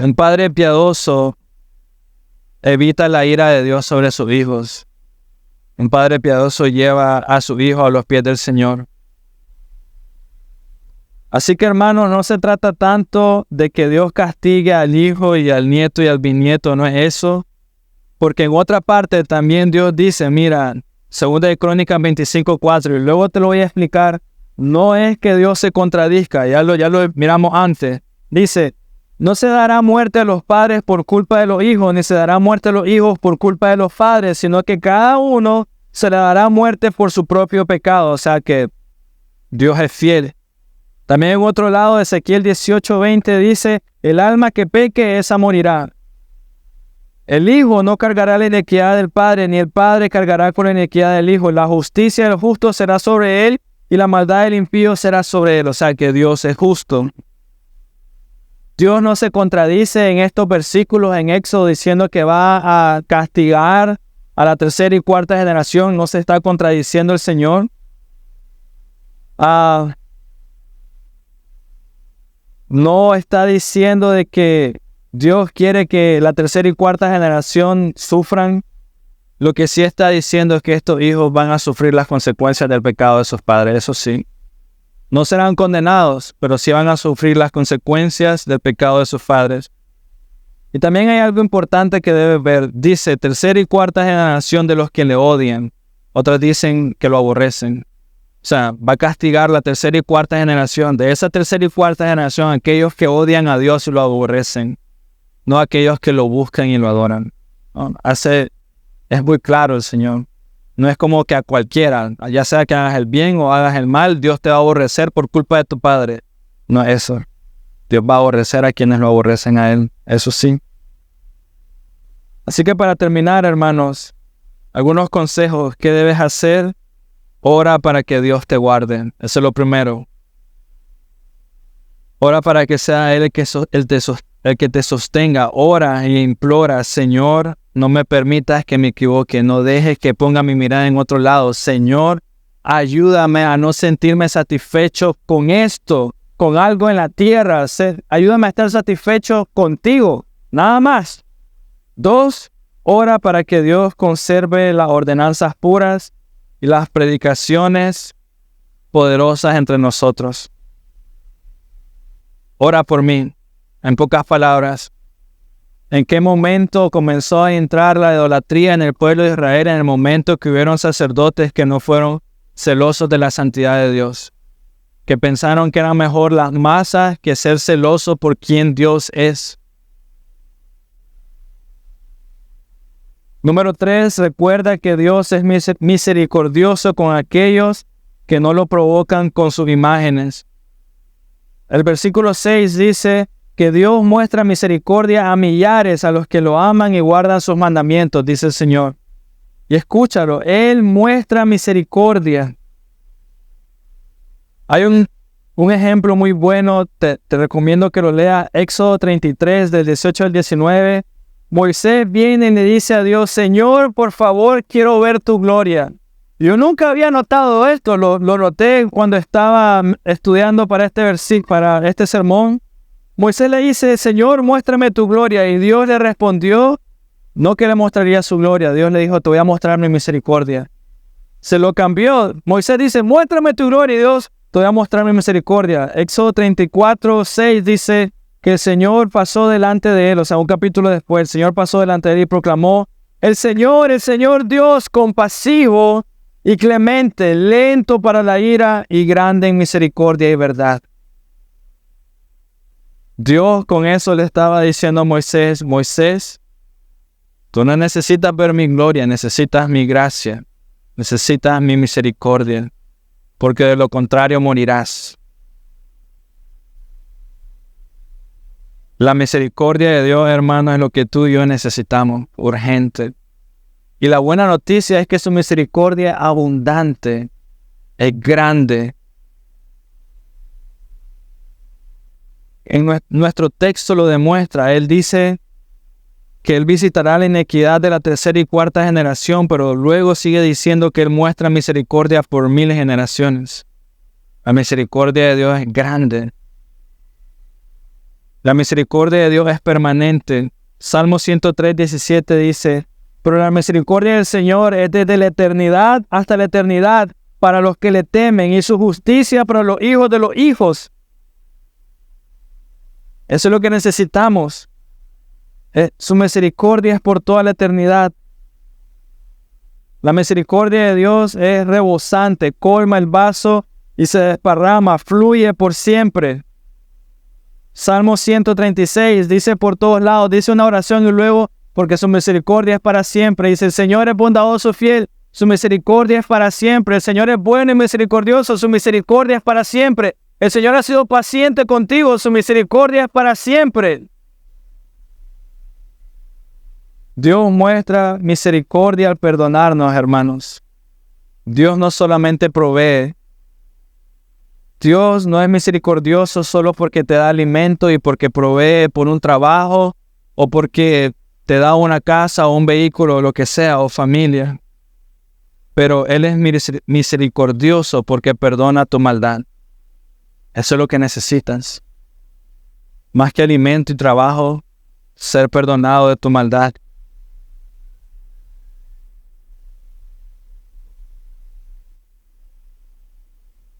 un padre piadoso evita la ira de Dios sobre sus hijos. Un padre piadoso lleva a su hijo a los pies del Señor. Así que, hermanos, no se trata tanto de que Dios castigue al hijo y al nieto y al bisnieto, no es eso. Porque en otra parte también Dios dice, mira, 2 de Crónicas 25:4, y luego te lo voy a explicar, no es que Dios se contradizca, ya lo miramos antes. Dice, no se dará muerte a los padres por culpa de los hijos, ni se dará muerte a los hijos por culpa de los padres, sino que cada uno se le dará muerte por su propio pecado. O sea que Dios es fiel. También en otro lado, Ezequiel 18:20 dice, el alma que peque, esa morirá. El hijo no cargará la iniquidad del padre, ni el padre cargará con la iniquidad del hijo. La justicia del justo será sobre él, y la maldad del impío será sobre él. O sea que Dios es justo. Dios no se contradice en estos versículos en Éxodo diciendo que va a castigar a la tercera y cuarta generación. No se está contradiciendo el Señor. No está diciendo de que Dios quiere que la tercera y cuarta generación sufran. Lo que sí está diciendo es que estos hijos van a sufrir las consecuencias del pecado de sus padres, eso sí. No serán condenados, pero sí van a sufrir las consecuencias del pecado de sus padres. Y también hay algo importante que debes ver. Dice, tercera y cuarta generación de los que le odian. Otros dicen que lo aborrecen. O sea, va a castigar la tercera y cuarta generación. De esa tercera y cuarta generación, aquellos que odian a Dios y lo aborrecen. No aquellos que lo buscan y lo adoran. ¿No? Es muy claro el Señor. No es como que a cualquiera, ya sea que hagas el bien o hagas el mal, Dios te va a aborrecer por culpa de tu padre. No es eso. Dios va a aborrecer a quienes lo aborrecen a Él. Eso sí. Así que para terminar, hermanos, algunos consejos que debes hacer. Ora para que Dios te guarde. Eso es lo primero. Ora para que sea Él el que te sostenga. Ora e implora, Señor, no me permitas que me equivoque. No dejes que ponga mi mirada en otro lado. Señor, ayúdame a no sentirme satisfecho con esto, con algo en la tierra. Ayúdame a estar satisfecho contigo. Nada más. 2, ora para que Dios conserve las ordenanzas puras y las predicaciones poderosas entre nosotros. Ora por mí. En pocas palabras, ¿en qué momento comenzó a entrar la idolatría en el pueblo de Israel? En el momento que hubieron sacerdotes que no fueron celosos de la santidad de Dios, que pensaron que era mejor las masas que ser celosos por quien Dios es. Número 3, recuerda que Dios es misericordioso con aquellos que no lo provocan con sus imágenes. El versículo 6 dice, que Dios muestra misericordia a millares, a los que lo aman y guardan sus mandamientos, dice el Señor. Y escúchalo, Él muestra misericordia. Hay un ejemplo muy bueno, te recomiendo que lo leas, Éxodo 33, del 18 al 19. Moisés viene y le dice a Dios, Señor, por favor, quiero ver tu gloria. Yo nunca había notado esto, lo noté cuando estaba estudiando para este sermón. Moisés le dice, Señor, muéstrame tu gloria. Y Dios le respondió, no que le mostraría su gloria. Dios le dijo, te voy a mostrar mi misericordia. Se lo cambió. Moisés dice, muéstrame tu gloria. Y Dios, te voy a mostrar mi misericordia. Éxodo 34, 6 dice que el Señor pasó delante de él. O sea, un capítulo después, el Señor pasó delante de él y proclamó, el Señor Dios compasivo y clemente, lento para la ira y grande en misericordia y verdad. Dios con eso le estaba diciendo a Moisés, Moisés, tú no necesitas ver mi gloria, necesitas mi gracia, necesitas mi misericordia, porque de lo contrario morirás. La misericordia de Dios, hermano, es lo que tú y yo necesitamos, urgente. Y la buena noticia es que su misericordia es abundante, es grande. En nuestro texto lo demuestra. Él dice que Él visitará la iniquidad de la tercera y cuarta generación, pero luego sigue diciendo que Él muestra misericordia por 1000 generaciones. La misericordia de Dios es grande. La misericordia de Dios es permanente. Salmo 103, 17 dice, pero la misericordia del Señor es desde la eternidad hasta la eternidad para los que le temen y su justicia para los hijos de los hijos. Eso es lo que necesitamos. Su misericordia es por toda la eternidad. La misericordia de Dios es rebosante, colma el vaso y se desparrama, fluye por siempre. Salmo 136 dice por todos lados, dice una oración y luego, porque su misericordia es para siempre. Dice, el Señor es bondadoso, fiel, su misericordia es para siempre. El Señor es bueno y misericordioso, su misericordia es para siempre. El Señor ha sido paciente contigo, su misericordia es para siempre. Dios muestra misericordia al perdonarnos, hermanos. Dios no solamente provee. Dios no es misericordioso solo porque te da alimento y porque provee por un trabajo o porque te da una casa o un vehículo o lo que sea o familia. Pero Él es misericordioso porque perdona tu maldad. Eso es lo que necesitas. Más que alimento y trabajo, ser perdonado de tu maldad.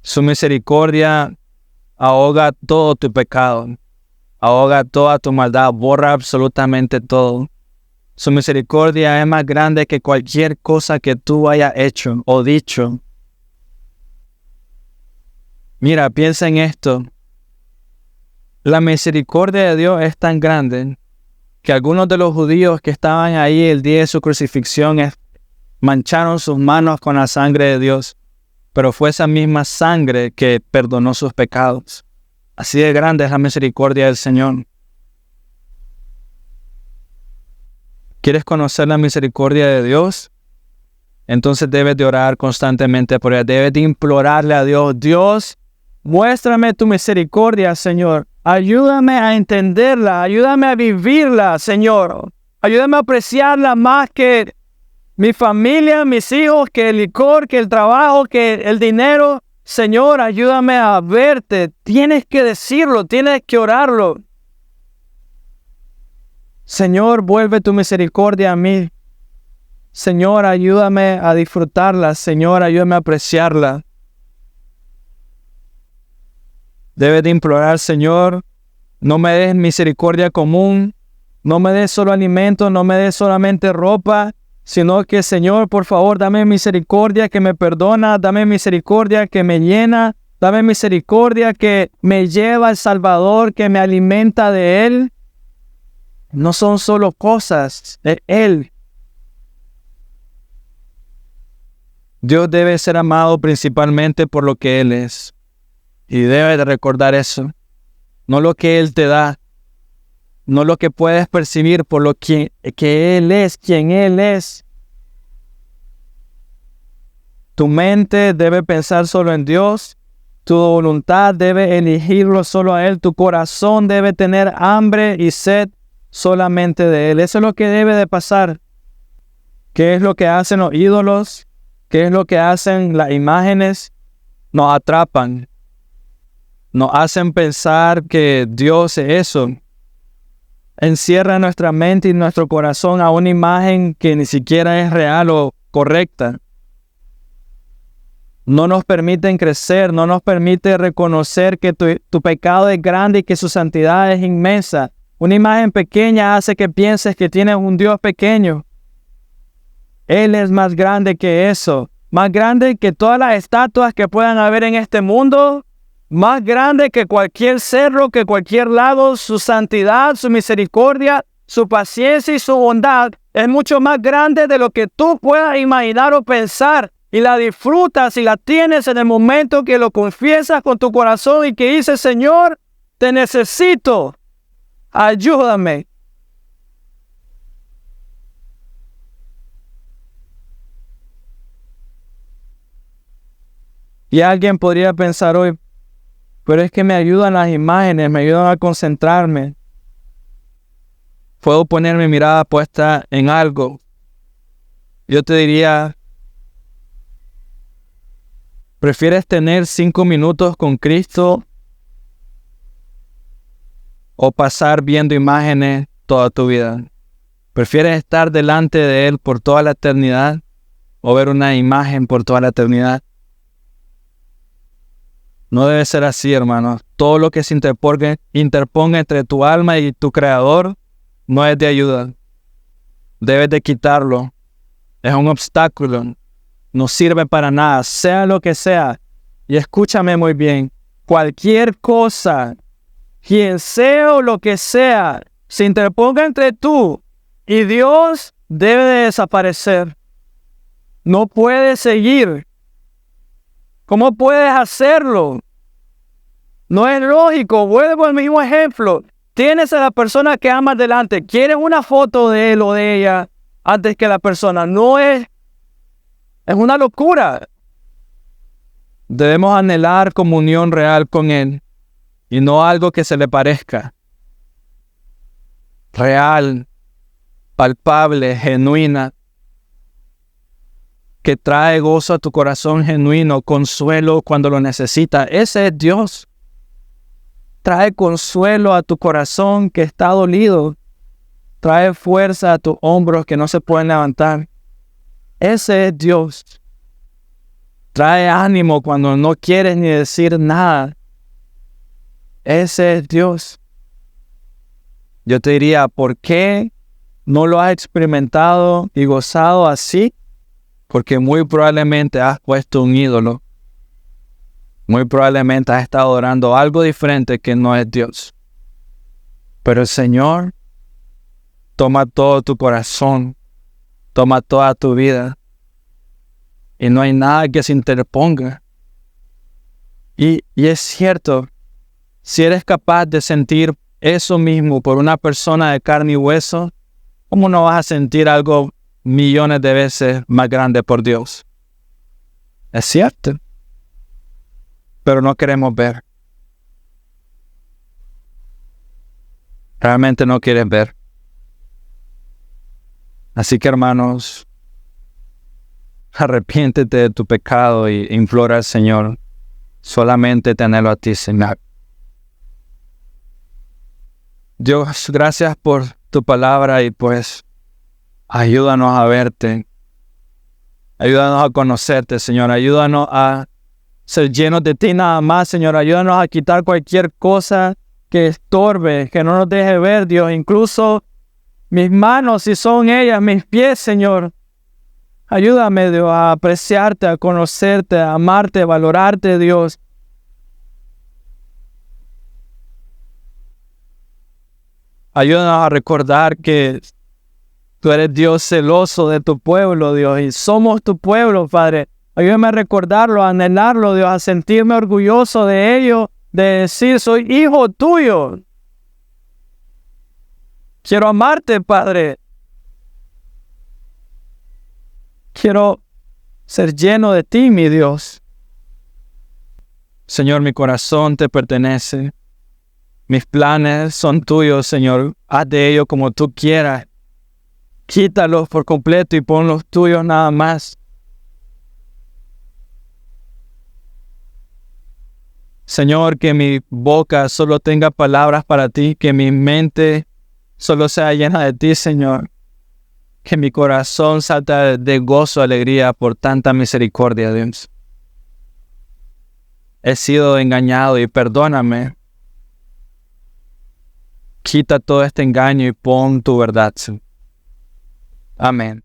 Su misericordia ahoga todo tu pecado, ahoga toda tu maldad, borra absolutamente todo. Su misericordia es más grande que cualquier cosa que tú hayas hecho o dicho. Mira, piensa en esto. La misericordia de Dios es tan grande que algunos de los judíos que estaban ahí el día de su crucifixión mancharon sus manos con la sangre de Dios. Pero fue esa misma sangre que perdonó sus pecados. Así de grande es la misericordia del Señor. ¿Quieres conocer la misericordia de Dios? Entonces debes de orar constantemente por ella. Debes de implorarle a Dios. Dios, muéstrame tu misericordia, Señor. Ayúdame a entenderla. Ayúdame a vivirla, Señor. Ayúdame a apreciarla más que mi familia, mis hijos, que el licor, que el trabajo, que el dinero. Señor, ayúdame a verte. Tienes que decirlo, tienes que orarlo. Señor, vuelve tu misericordia a mí. Señor, ayúdame a disfrutarla. Señor, ayúdame a apreciarla. Debes de implorar, Señor, no me des misericordia común. No me des solo alimento, no me des solamente ropa, sino que, Señor, por favor, dame misericordia que me perdona, dame misericordia que me llena, dame misericordia que me lleva al Salvador, que me alimenta de Él. No son solo cosas, es Él. Dios debe ser amado principalmente por lo que Él es. Y debe de recordar eso. No lo que Él te da, no lo que puedes percibir por lo que Él es, quien Él es. Tu mente debe pensar solo en Dios. Tu voluntad debe elegirlo solo a Él. Tu corazón debe tener hambre y sed solamente de Él. Eso es lo que debe de pasar. ¿Qué es lo que hacen los ídolos? ¿Qué es lo que hacen las imágenes? Nos atrapan. Nos hacen pensar que Dios es eso. Encierra nuestra mente y nuestro corazón a una imagen que ni siquiera es real o correcta. No nos permiten crecer, no nos permite reconocer que tu pecado es grande y que su santidad es inmensa. Una imagen pequeña hace que pienses que tienes un Dios pequeño. Él es más grande que eso, más grande que todas las estatuas que puedan haber en este mundo, más grande que cualquier cerro, que cualquier lago. Su santidad, su misericordia, su paciencia y su bondad es mucho más grande de lo que tú puedas imaginar o pensar. Y la disfrutas y la tienes en el momento que lo confiesas con tu corazón y que dices: Señor, te necesito, ayúdame. Y alguien podría pensar hoy: pero es que me ayudan las imágenes, me ayudan a concentrarme. Puedo poner mi mirada puesta en algo. Yo te diría: ¿prefieres tener 5 minutos con Cristo o pasar viendo imágenes toda tu vida? ¿Prefieres estar delante de Él por toda la eternidad o ver una imagen por toda la eternidad? No debe ser así, hermanos. Todo lo que se interponga entre tu alma y tu Creador no es de ayuda. Debes de quitarlo. Es un obstáculo. No sirve para nada, sea lo que sea. Y escúchame muy bien. Cualquier cosa, quien sea o lo que sea, se interponga entre tú y Dios, debe de desaparecer. No puedes seguir. ¿Cómo puedes hacerlo? No es lógico. Vuelvo al mismo ejemplo. Tienes a la persona que amas delante. Quieres una foto de él o de ella antes que la persona. Es una locura. Debemos anhelar comunión real con Él y no algo que se le parezca. Real, palpable, genuina, que trae gozo a tu corazón genuino, consuelo cuando lo necesita. Ese es Dios. Trae consuelo a tu corazón que está dolido. Trae fuerza a tus hombros que no se pueden levantar. Ese es Dios. Trae ánimo cuando no quieres ni decir nada. Ese es Dios. Yo te diría: ¿por qué no lo has experimentado y gozado así? Porque muy probablemente has puesto un ídolo. Muy probablemente has estado adorando algo diferente que no es Dios. Pero el Señor toma todo tu corazón, toma toda tu vida. Y no hay nada que se interponga. Y es cierto, si eres capaz de sentir eso mismo por una persona de carne y hueso, ¿cómo no vas a sentir algo millones de veces más grande por Dios? Es cierto. Pero no queremos ver. Realmente no quieres ver. Así que, hermanos, arrepiéntete de tu pecado y implora al Señor. Solamente tenerlo a ti, Señor. Dios, gracias por tu palabra y pues ayúdanos a verte. Ayúdanos a conocerte, Señor. Ayúdanos a ser llenos de ti nada más, Señor. Ayúdanos a quitar cualquier cosa que estorbe, que no nos deje ver, Dios. Incluso mis manos, si son ellas, mis pies, Señor. Ayúdame, Dios, a apreciarte, a conocerte, a amarte, a valorarte, Dios. Ayúdanos a recordar que tú eres Dios celoso de tu pueblo, Dios, y somos tu pueblo, Padre. Ayúdame a recordarlo, a anhelarlo, Dios, a sentirme orgulloso de ello, de decir: soy hijo tuyo. Quiero amarte, Padre. Quiero ser lleno de ti, mi Dios. Señor, mi corazón te pertenece. Mis planes son tuyos, Señor. Haz de ellos como tú quieras. Quítalos por completo y pon los tuyos nada más. Señor, que mi boca solo tenga palabras para ti, que mi mente solo sea llena de ti, Señor. Que mi corazón salta de gozo, alegría por tanta misericordia, Dios. He sido engañado y perdóname. Quita todo este engaño y pon tu verdad. Amén.